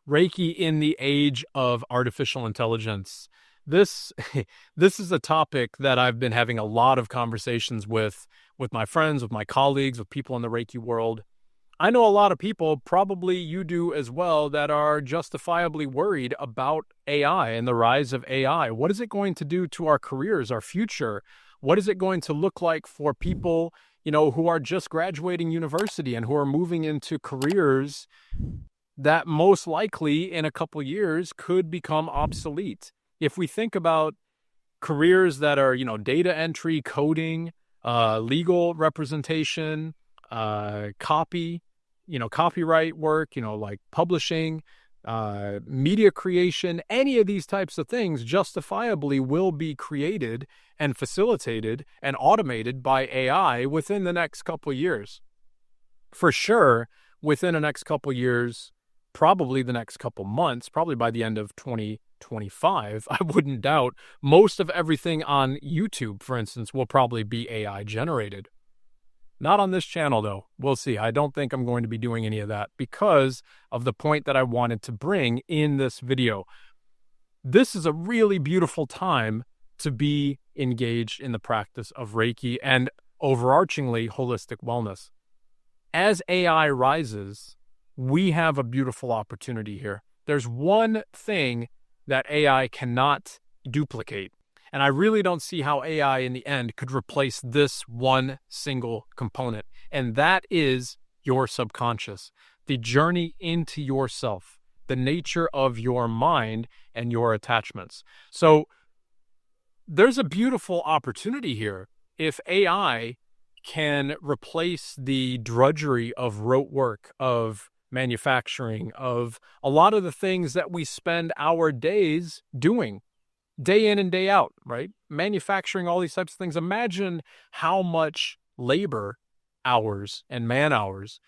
Reiki in the age of artificial intelligence. This this is a topic that I've been having a lot of conversations with my friends, with my colleagues, with people in the Reiki world. I know a lot of people, probably you do as well, that are justifiably worried about AI and the rise of AI. What is it going to do to our careers, our future? What is it going to look like for people, who are just graduating university and who are moving into careers that most likely in a couple years could become obsolete? If we think about careers that are, data entry, coding, legal representation, copyright work, like publishing, media creation, any of these types of things justifiably will be created and facilitated and automated by AI within the next couple of years. For sure, within the next couple of years, probably the next couple months, probably by the end of 2025, I wouldn't doubt most of everything on YouTube, for instance, will probably be AI generated. Not on this channel, though. We'll see. I don't think I'm going to be doing any of that because of the point that I wanted to bring in this video. This is a really beautiful time to be engaged in the practice of Reiki and overarchingly holistic wellness. As AI rises, we have a beautiful opportunity here. There's one thing that AI cannot duplicate. And I really don't see how AI in the end could replace this one single component. And that is your subconscious, the journey into yourself, the nature of your mind and your attachments. So there's a beautiful opportunity here. If AI can replace the drudgery of rote work, of manufacturing, of a lot of the things that we spend our days doing, day in and day out, right? Manufacturing, all these types of things. Imagine how much labor hours and man hours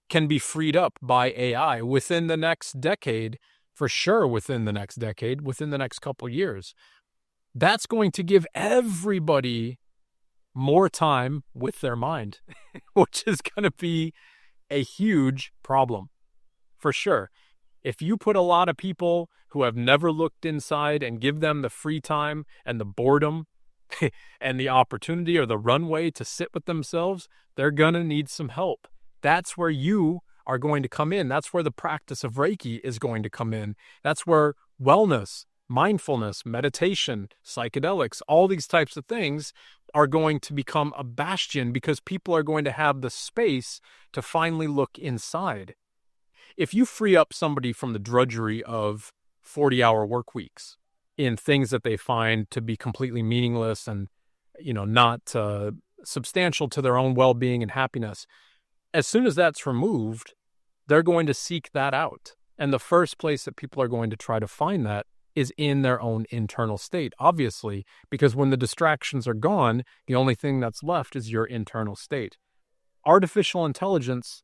can be freed up by AI within the next decade, for sure within the next decade, within the next couple of years. That's going to give everybody more time with their mind, which is going to be a huge problem, for sure. If you put a lot of people who have never looked inside and give them the free time and the boredom and the opportunity or the runway to sit with themselves, they're going to need some help. That's where you are going to come in. That's where the practice of Reiki is going to come in. That's where wellness, mindfulness, meditation, psychedelics, all these types of things are going to become a bastion because people are going to have the space to finally look inside. If you free up somebody from the drudgery of 40-hour work weeks in things that they find to be completely meaningless and, not substantial to their own well-being and happiness, as soon as that's removed, they're going to seek that out. And the first place that people are going to try to find that is in their own internal state, obviously, because when the distractions are gone, the only thing that's left is your internal state. Artificial intelligence,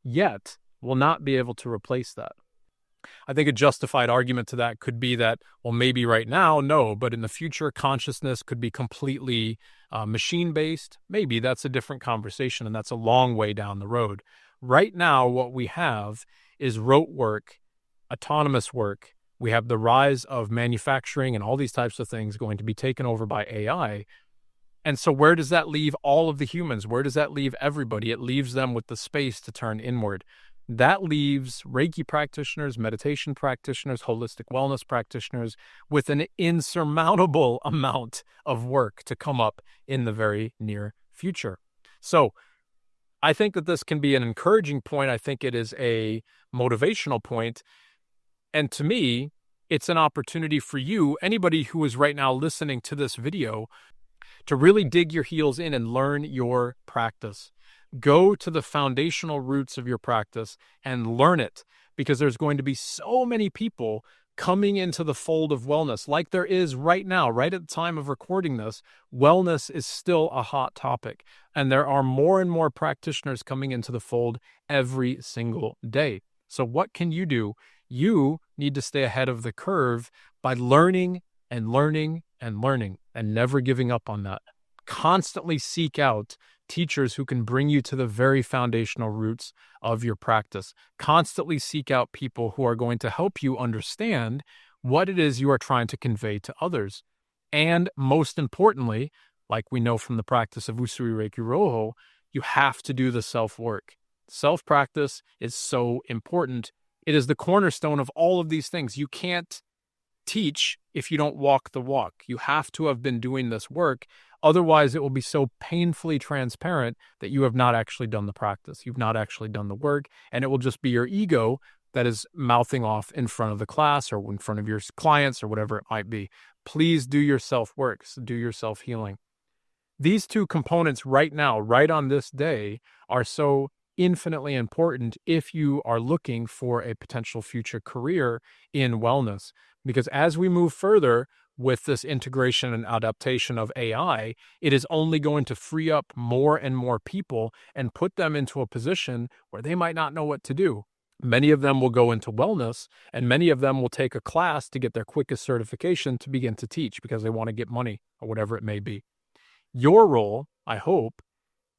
yet, will not be able to replace that. I think a justified argument to that could be that, well, maybe right now, no, but in the future, consciousness could be completely machine-based. Maybe that's a different conversation, and that's a long way down the road. Right now, what we have is rote work, autonomous work. We have the rise of manufacturing and all these types of things going to be taken over by AI. And so where does that leave all of the humans? Where does that leave everybody? It leaves them with the space to turn inward. That leaves Reiki practitioners, meditation practitioners, holistic wellness practitioners with an insurmountable amount of work to come up in the very near future. So I think that this can be an encouraging point. I think it is a motivational point. And to me, it's an opportunity for you, anybody who is right now listening to this video, to really dig your heels in and learn your practice. Go to the foundational roots of your practice and learn it, because there's going to be so many people coming into the fold of wellness like there is right now, right at the time of recording this. Wellness is still a hot topic, and there are more and more practitioners coming into the fold every single day. So what can you do? You need to stay ahead of the curve by learning and learning and learning and never giving up on that. Constantly seek out teachers who can bring you to the very foundational roots of your practice. Constantly seek out people who are going to help you understand what it is you are trying to convey to others. And most importantly, like we know from the practice of Usui Reiki Ryoho, you have to do the self-work. Self-practice is so important. It is the cornerstone of all of these things. You can't teach if you don't walk the walk. You have to have been doing this work. Otherwise, it will be so painfully transparent that you have not actually done the practice. You've not actually done the work, and it will just be your ego that is mouthing off in front of the class or in front of your clients or whatever it might be. Please do your self-work, do your self-healing. These two components right now, right on this day, are so infinitely important if you are looking for a potential future career in wellness. Because as we move further with this integration and adaptation of AI, it is only going to free up more and more people and put them into a position where they might not know what to do. Many of them will go into wellness, and many of them will take a class to get their quickest certification to begin to teach because they want to get money or whatever it may be. Your role, I hope,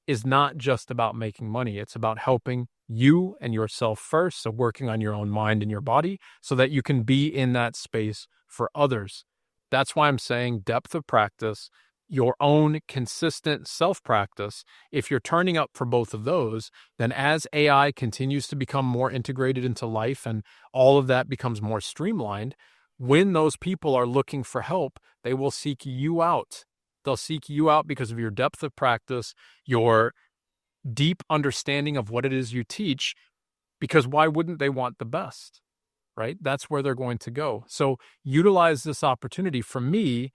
is not just about making money. It's about helping you and yourself first, so working on your own mind and your body so that you can be in that space for others. That's why I'm saying depth of practice, your own consistent self-practice. If you're turning up for both of those, then as AI continues to become more integrated into life and all of that becomes more streamlined, when those people are looking for help, they will seek you out. They'll seek you out because of your depth of practice, your deep understanding of what it is you teach, because why wouldn't they want the best, right? That's where they're going to go. So utilize this opportunity. For me,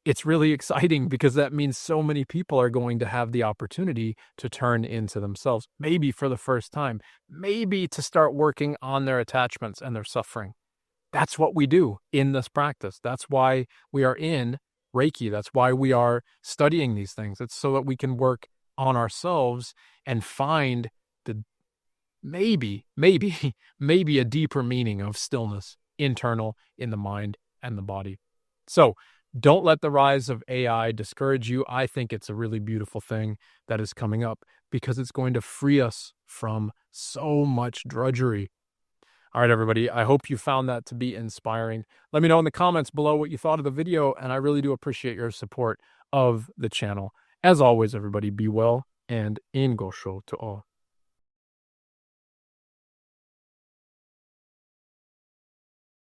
it's really exciting because that means so many people are going to have the opportunity to turn into themselves, maybe for the first time, maybe to start working on their attachments and their suffering. That's what we do in this practice. That's why we are in Reiki. That's why we are studying these things. It's so that we can work on ourselves and find the maybe a deeper meaning of stillness, internal, in the mind and the body. So don't let the rise of AI discourage you. I think it's a really beautiful thing that is coming up because it's going to free us from so much drudgery. All right, everybody, I hope you found that to be inspiring. Let me know in the comments below what you thought of the video, and I really do appreciate your support of the channel. As always, everybody, be well and in Gosho to all.